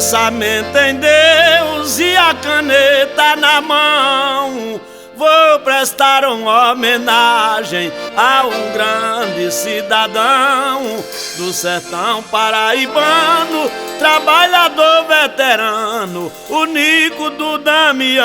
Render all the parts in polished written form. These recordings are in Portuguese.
pensamento em Deus e a caneta na mão, vou prestar uma homenagem a um grande cidadão do sertão paraibano, trabalhador veterano, o Nico do Damião.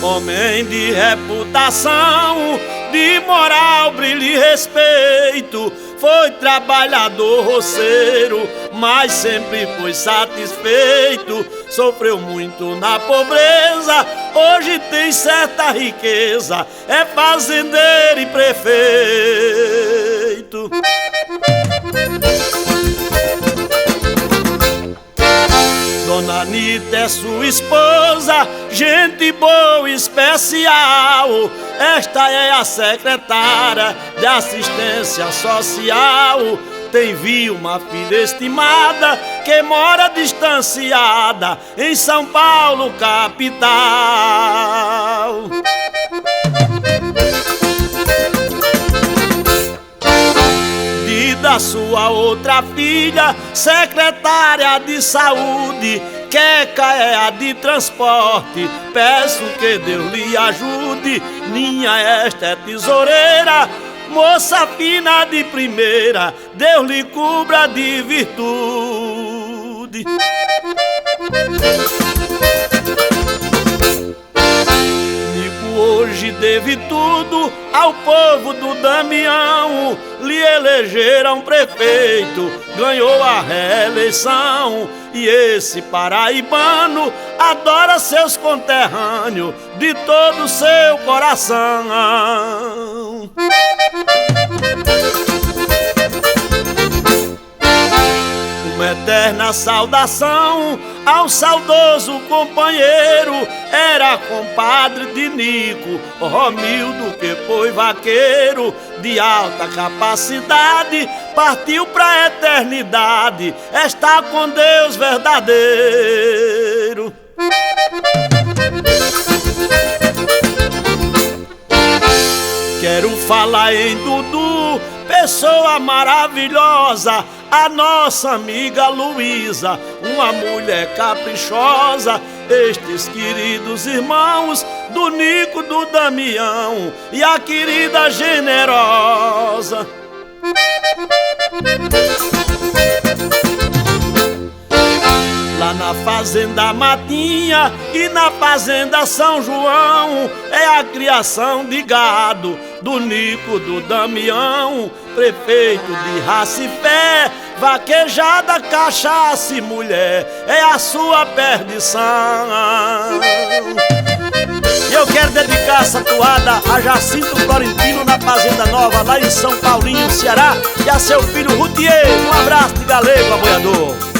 Homem de reputação, de moral, brilho e respeito, foi trabalhador roceiro, mas sempre foi satisfeito. Sofreu muito na pobreza, hoje tem certa riqueza, é fazendeiro e prefeito. Dona Anita é sua esposa, gente boa e especial. Esta é a secretária de assistência social. Tem uma filha estimada que mora distanciada em São Paulo, capital. Da sua outra filha, secretária de saúde, Queca é a de transporte. Peço que Deus lhe ajude. Minha esta é tesoureira, moça fina de primeira, Deus lhe cubra de virtude. Hoje deve tudo ao povo do Damião, lhe elegeram prefeito, ganhou a reeleição. E esse paraibano adora seus conterrâneos de todo o seu coração. Uma eterna saudação ao saudoso companheiro, era compadre de Nico, Romildo, que foi vaqueiro de alta capacidade, partiu pra eternidade, está com Deus verdadeiro. Quero falar em Dudu, pessoa maravilhosa, a nossa amiga Luísa, uma mulher caprichosa. Estes queridos irmãos do Nico do Damião e a querida generosa. Lá na fazenda Matinha e na fazenda São João é a criação de gado do Nico do Damião, prefeito de raça e fé, vaquejada, cachaça e mulher é a sua perdição. E eu quero dedicar essa toada a Jacinto Florentino na Fazenda Nova, lá em São Paulinho, Ceará, e a seu filho Rutier. Um abraço de galego, aboiador.